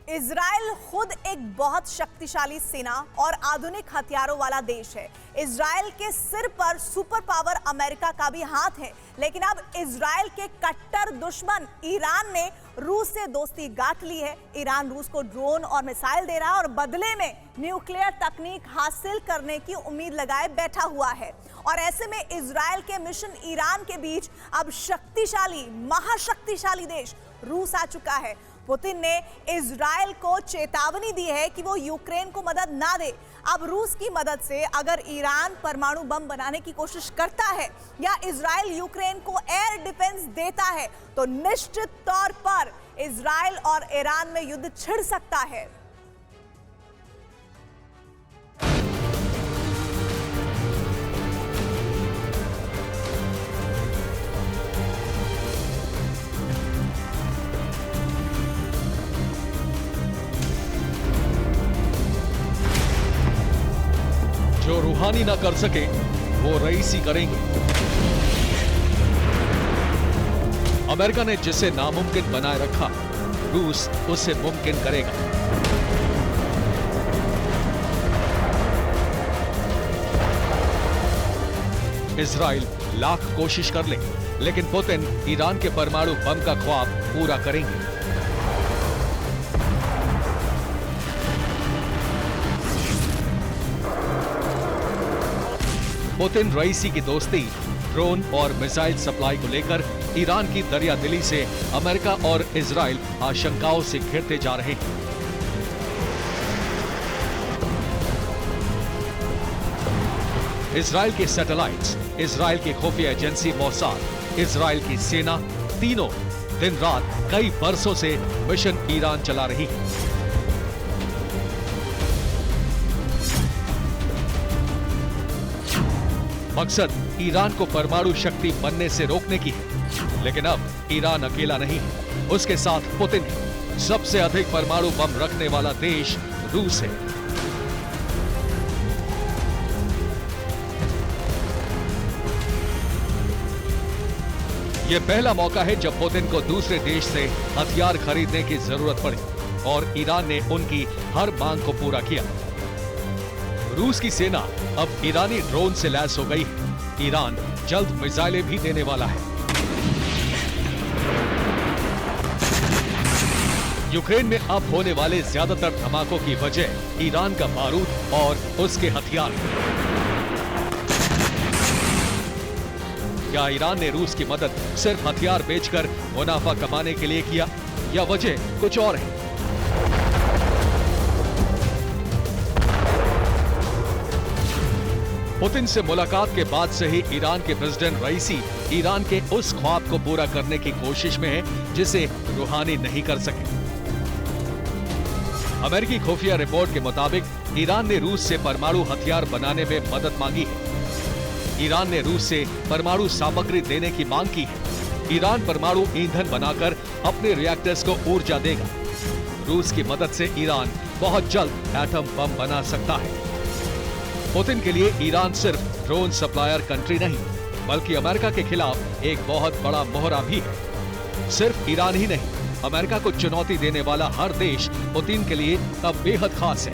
Israel खुद एक बहुत शक्तिशाली सेना और आधुनिक हथियारों वाला देश है। इजराइल के सिर पर सुपर पावर अमेरिका का भी हाथ है, लेकिन अब इजराइल के कट्टर दुश्मन ईरान ने रूस से दोस्ती गांठ ली है। ईरान रूस को ड्रोन और मिसाइल दे रहा है और बदले में न्यूक्लियर तकनीक हासिल करने की उम्मीद लगाए बैठा हुआ है। और ऐसे में इजराइल के मिशन ईरान के बीच अब शक्तिशाली, महाशक्तिशाली देश रूस आ चुका है। पुतिन ने इजराइल को चेतावनी दी है कि वो यूक्रेन को मदद ना दे। अब रूस की मदद से अगर ईरान परमाणु बम बनाने की कोशिश करता है या इजराइल यूक्रेन को एयर डिफेंस देता है तो निश्चित तौर पर इजराइल और ईरान में युद्ध छिड़ सकता है। जो रूहानी ना कर सके वो रईसी करेंगे। अमेरिका ने जिसे नामुमकिन बनाए रखा, रूस उसे मुमकिन करेगा। इजराइल लाख कोशिश कर ले, लेकिन पुतिन ईरान के परमाणु बम का ख्वाब पूरा करेंगे। पुतिन रईसी की दोस्ती ड्रोन और मिसाइल सप्लाई को लेकर ईरान की दरिया दिली से अमेरिका और इजराइल आशंकाओं से घिरते जा रहे हैं। इजराइल के सैटेलाइट्स, इजराइल की खुफिया एजेंसी मोसाद, इजराइल की सेना तीनों दिन रात कई बरसों से मिशन ईरान चला रही है। मकसद ईरान को परमाणु शक्ति बनने से रोकने की है, लेकिन अब ईरान अकेला नहीं है, उसके साथ पुतिन है। सबसे अधिक परमाणु बम रखने वाला देश रूस है। यह पहला मौका है जब पुतिन को दूसरे देश से हथियार खरीदने की जरूरत पड़ी और ईरान ने उनकी हर मांग को पूरा किया। रूस की सेना अब ईरानी ड्रोन से लैस हो गई है। ईरान जल्द मिसाइलें भी देने वाला है। यूक्रेन में अब होने वाले ज्यादातर धमाकों की वजह ईरान का बारूद और उसके हथियार। क्या ईरान ने रूस की मदद सिर्फ हथियार बेचकर मुनाफा कमाने के लिए किया या वजह कुछ और है? पुतिन से मुलाकात के बाद से ही ईरान के प्रेसिडेंट रईसी ईरान के उस ख्वाब को पूरा करने की कोशिश में है जिसे रूहानी नहीं कर सके। अमेरिकी खुफिया रिपोर्ट के मुताबिक ईरान ने रूस से परमाणु हथियार बनाने में मदद मांगी है। ईरान ने रूस से परमाणु सामग्री देने की मांग की है। ईरान परमाणु ईंधन बनाकर अपने रिएक्टर्स को ऊर्जा देगा। रूस की मदद से ईरान बहुत जल्द एटम बम बना सकता है। पुतिन के लिए ईरान सिर्फ ड्रोन सप्लायर कंट्री नहीं, बल्कि अमेरिका के खिलाफ एक बहुत बड़ा मोहरा भी है। सिर्फ ईरान ही नहीं, अमेरिका को चुनौती देने वाला हर देश पुतिन के लिए अब बेहद खास है।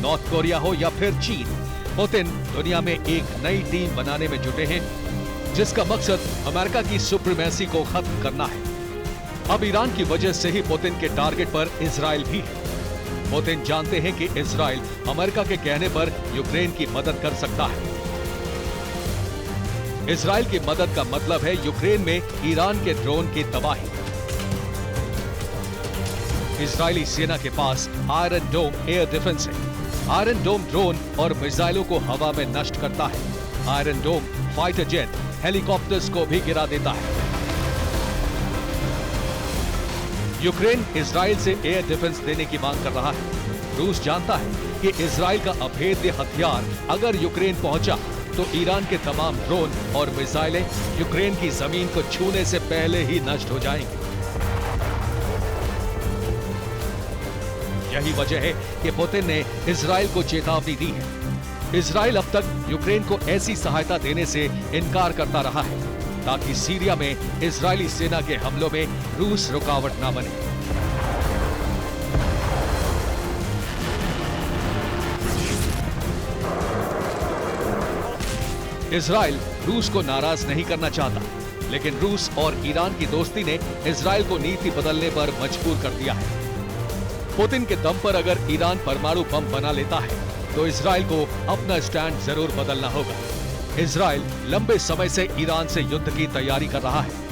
नॉर्थ कोरिया हो या फिर चीन, पुतिन दुनिया में एक नई टीम बनाने में जुटे हैं, जिसका मकसद अमेरिका की सुप्रीमेसी को खत्म करना है। अब ईरान की वजह से ही पुतिन के टारगेट पर इजराइल भी है। पुतिन जानते हैं कि इजराइल अमेरिका के कहने पर यूक्रेन की मदद कर सकता है। इजराइल की मदद का मतलब है यूक्रेन में ईरान के ड्रोन की तबाही। इजरायली सेना के पास आयरन डोम एयर डिफेंस है। आयरन डोम ड्रोन और मिसाइलों को हवा में नष्ट करता है। आयरन डोम फाइटर जेट, हेलीकॉप्टर्स को भी गिरा देता है। यूक्रेन इजराइल से एयर डिफेंस देने की मांग कर रहा है। रूस जानता है कि इजराइल का अभेद्य हथियार अगर यूक्रेन पहुंचा तो ईरान के तमाम ड्रोन और मिसाइलें यूक्रेन की जमीन को छूने से पहले ही नष्ट हो जाएंगी। यही वजह है कि पुतिन ने इजराइल को चेतावनी दी है। इजराइल अब तक यूक्रेन को ऐसी सहायता देने से इनकार करता रहा है ताकि सीरिया में इजरायली सेना के हमलों में रूस रुकावट न बने। इजराइल रूस को नाराज नहीं करना चाहता, लेकिन रूस और ईरान की दोस्ती ने इजराइल को नीति बदलने पर मजबूर कर दिया है। पुतिन के दम पर अगर ईरान परमाणु बम बना लेता है तो इजराइल को अपना स्टैंड जरूर बदलना होगा। इजराइल लंबे समय से ईरान से युद्ध की तैयारी कर रहा है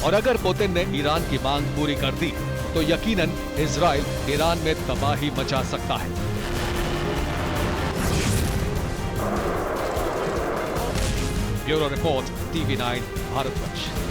और अगर पुतिन ने ईरान की मांग पूरी कर दी तो यकीनन इजराइल ईरान में तबाही मचा सकता है। Bureau report, TV9 Bharatvarsh.